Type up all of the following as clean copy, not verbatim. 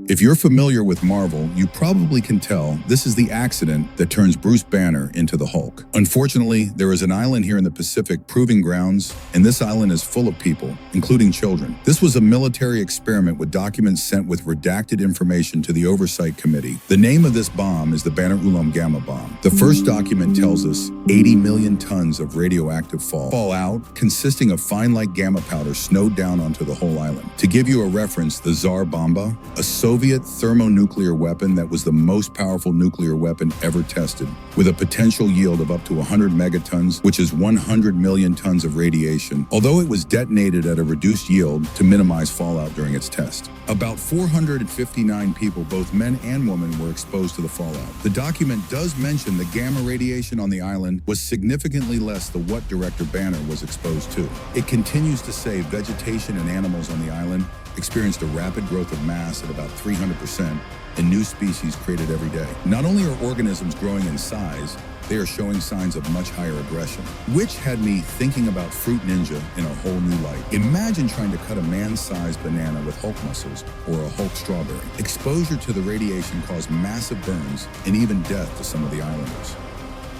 If you're familiar with Marvel, you probably can tell this is the accident that turns Bruce Banner into the Hulk. Unfortunately, there is an island here in the Pacific proving grounds, and this island is full of people, including children. This was a military experiment with documents sent with redacted information to the Oversight Committee. The name of this bomb is the Banner Ulam Gamma bomb. The first document tells us 80 million tons of radioactive fallout consisting of fine light gamma powder snowed down onto the whole island. To give you a reference, the Tsar Bomba, a Soviet thermonuclear weapon that was the most powerful nuclear weapon ever tested, with a potential yield of up to 100 megatons, which is 100 million tons of radiation, although it was detonated at a reduced yield to minimize fallout during its test. About 459 people, both men and women, were exposed to the fallout. The document does mention the gamma radiation on the island was significantly less than what Director Banner was exposed to. It continues to say vegetation and animals on the island experienced a rapid growth of mass at about 300%, and new species created every day. Not only are organisms growing in size, they are showing signs of much higher aggression, which had me thinking about Fruit Ninja in a whole new light. Imagine trying to cut a man-sized banana with Hulk muscles or a Hulk strawberry. Exposure to the radiation caused massive burns and even death to some of the islanders.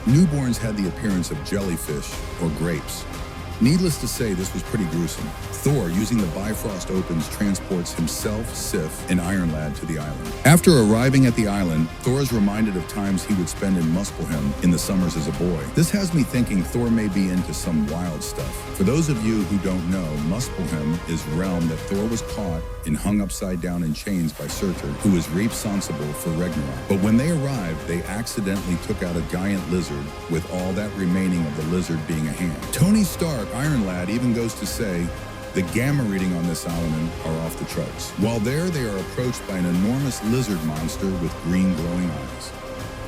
Newborns had the appearance of jellyfish or grapes. Needless to say, this was pretty gruesome. Thor, using the Bifrost Opens, transports himself, Sif, and Iron Lad to the island. After arriving at the island, Thor is reminded of times he would spend in Muspelheim in the summers as a boy. This has me thinking Thor may be into some wild stuff. For those of you who don't know, Muspelheim is a realm that Thor was caught and hung upside down in chains by Surtur, who is responsible for Ragnarok. But when they arrived, they accidentally took out a giant lizard, with all that remaining of the lizard being a hand. Tony Stark, Iron Lad, even goes to say, the gamma reading on this island are off the charts. While there, they are approached by an enormous lizard monster with green glowing eyes.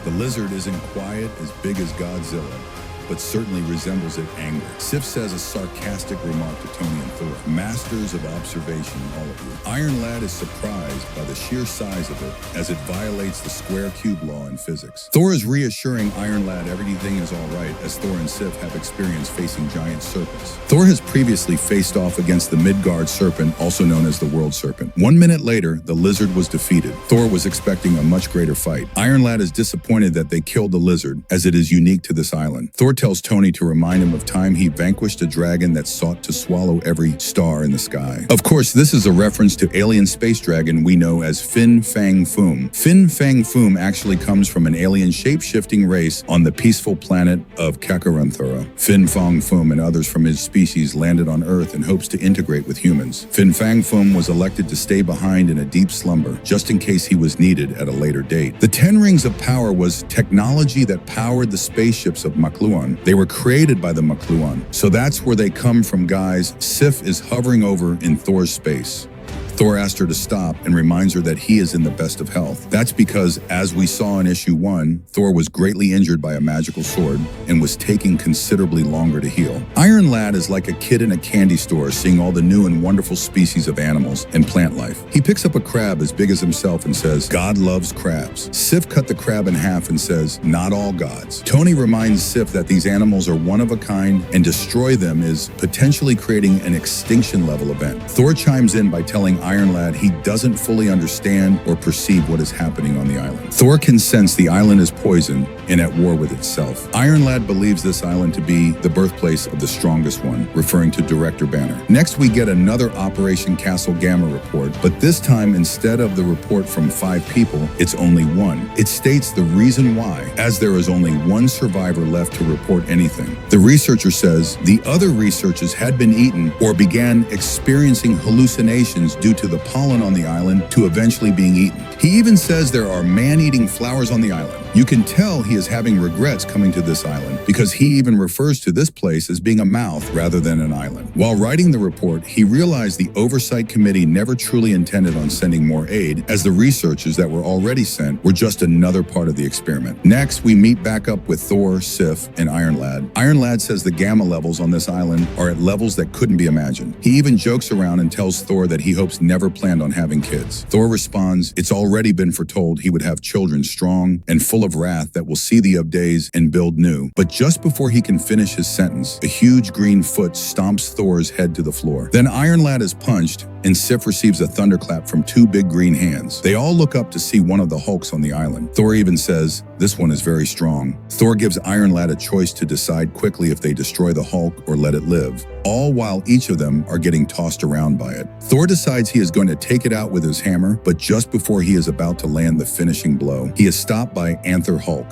The lizard isn't quite as big as Godzilla, but certainly resembles it anger. Sif says a sarcastic remark to Tony and Thor. Masters of observation, all of you. Iron Lad is surprised by the sheer size of it, as it violates the square cube law in physics. Thor is reassuring Iron Lad everything is all right, as Thor and Sif have experience facing giant serpents. Thor has previously faced off against the Midgard serpent, also known as the World Serpent. 1 minute later, the lizard was defeated. Thor was expecting a much greater fight. Iron Lad is disappointed that they killed the lizard, as it is unique to this island. Thor tells Tony to remind him of time he vanquished a dragon that sought to swallow every star in the sky. Of course, this is a reference to alien space dragon we know as Fin Fang Foom. Fin Fang Foom actually comes from an alien shape-shifting race on the peaceful planet of Kakaranthura. Fin Fang Foom and others from his species landed on Earth in hopes to integrate with humans. Fin Fang Foom was elected to stay behind in a deep slumber, just in case he was needed at a later date. The 10 Rings of Power was technology that powered the spaceships of Makluan. They were created by the Makluan, so that's where they come from, guys. Sif is hovering over in Thor's space. Thor asked her to stop and reminds her that he is in the best of health. That's because, as we saw in issue 1, Thor was greatly injured by a magical sword and was taking considerably longer to heal. Iron Lad is like a kid in a candy store seeing all the new and wonderful species of animals and plant life. He picks up a crab as big as himself and says, God loves crabs. Sif cut the crab in half and says, not all gods. Tony reminds Sif that these animals are one of a kind and destroy them is potentially creating an extinction level event. Thor chimes in by telling Iron Lad he doesn't fully understand or perceive what is happening on the island. Thor can sense the island is poisoned and at war with itself. Iron Lad believes this island to be the birthplace of the strongest one, referring to Director Banner. Next, we get another Operation Castle Gamma report, but this time, instead of the report from 5 people, it's only 1. It states the reason why, as there is only 1 survivor left to report anything. The researcher says the other researchers had been eaten or began experiencing hallucinations due to the pollen on the island to eventually being eaten. He even says there are man-eating flowers on the island. You can tell he is having regrets coming to this island because he even refers to this place as being a mouth rather than an island. While writing the report, he realized the Oversight Committee never truly intended on sending more aid, as the researchers that were already sent were just another part of the experiment. Next, we meet back up with Thor, Sif, and Iron Lad. Iron Lad says the gamma levels on this island are at levels that couldn't be imagined. He even jokes around and tells Thor that he hopes never planned on having kids. Thor responds, it's already been foretold he would have children strong and full of wrath that will see the of days and build new. But just before he can finish his sentence, a huge green foot stomps Thor's head to the floor. Then Iron Lad is punched, and Sif receives a thunderclap from two big green hands. They all look up to see one of the Hulks on the island. Thor even says, "This one is very strong." Thor gives Iron Lad a choice to decide quickly if they destroy the Hulk or let it live, all while each of them are getting tossed around by it. Thor decides he is going to take it out with his hammer, but just before he is about to land the finishing blow, he is stopped by Anther Hulk.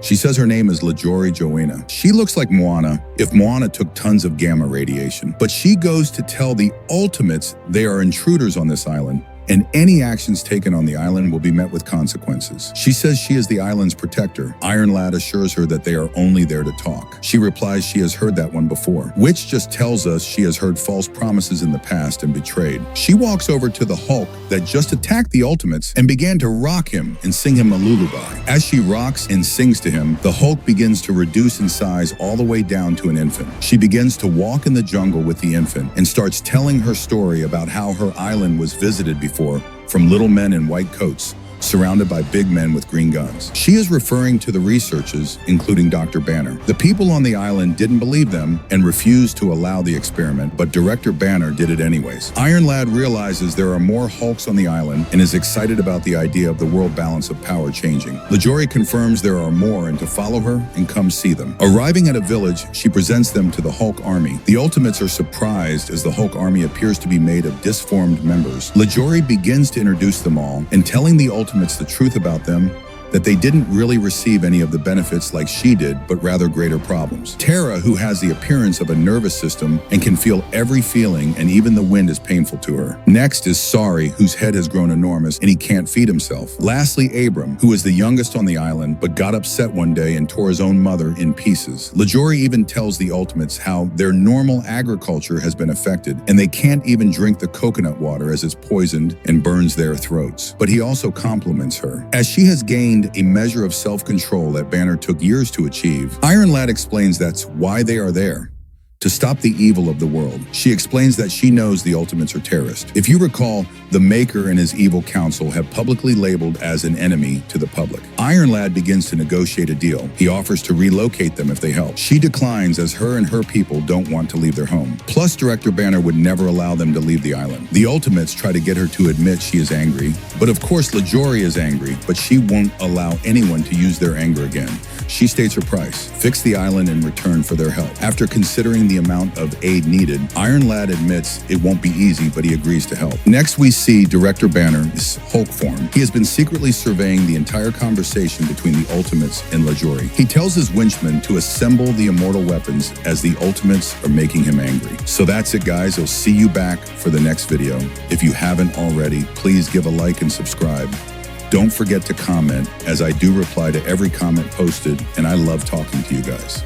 She says her name is Lajori Joanna. She looks like Moana if Moana took tons of gamma radiation. But she goes to tell the Ultimates they are intruders on this island, and any actions taken on the island will be met with consequences. She says she is the island's protector. Iron Lad assures her that they are only there to talk. She replies she has heard that one before, which just tells us she has heard false promises in the past and betrayed. She walks over to the Hulk that just attacked the Ultimates and began to rock him and sing him a lullaby. As she rocks and sings to him, the Hulk begins to reduce in size all the way down to an infant. She begins to walk in the jungle with the infant and starts telling her story about how her island was visited before from little men in white coats, surrounded by big men with green guns. She is referring to the researchers, including Dr. Banner. The people on the island didn't believe them and refused to allow the experiment, but Director Banner did it anyways. Iron Lad realizes there are more Hulks on the island and is excited about the idea of the world balance of power changing. Lajori confirms there are more and to follow her and come see them. Arriving at a village, she presents them to the Hulk army. The Ultimates are surprised as the Hulk army appears to be made of disformed members. Lajori begins to introduce them all and telling the Ultimates the truth about them, that they didn't really receive any of the benefits like she did, but rather greater problems. Terra, who has the appearance of a nervous system and can feel every feeling and even the wind is painful to her. Next is Sari, whose head has grown enormous and he can't feed himself. Lastly, Abram, who is the youngest on the island, but got upset one day and tore his own mother in pieces. Lajori even tells the Ultimates how their normal agriculture has been affected and they can't even drink the coconut water as it's poisoned and burns their throats. But he also compliments her. As she has gained a measure of self-control that Banner took years to achieve, Iron Lad explains that's why they are there. To stop the evil of the world. She explains that she knows the Ultimates are terrorists. If you recall, the Maker and his evil council have publicly labeled as an enemy to the public. Iron Lad begins to negotiate a deal. He offers to relocate them if they help. She declines as her and her people don't want to leave their home. Plus, Director Banner would never allow them to leave the island. The Ultimates try to get her to admit she is angry, but of course Lajori is angry, but she won't allow anyone to use their anger again. She states her price, fix the island in return for their help. After considering the amount of aid needed, Iron Lad admits it won't be easy, but he agrees to help. Next, we see Director Banner's Hulk form. He has been secretly surveying the entire conversation between the Ultimates and Lajori. He tells his winchmen to assemble the immortal weapons as the Ultimates are making him angry. So that's it, guys. I'll see you back for the next video. If you haven't already, please give a like and subscribe. Don't forget to comment, as I do reply to every comment posted, and I love talking to you guys.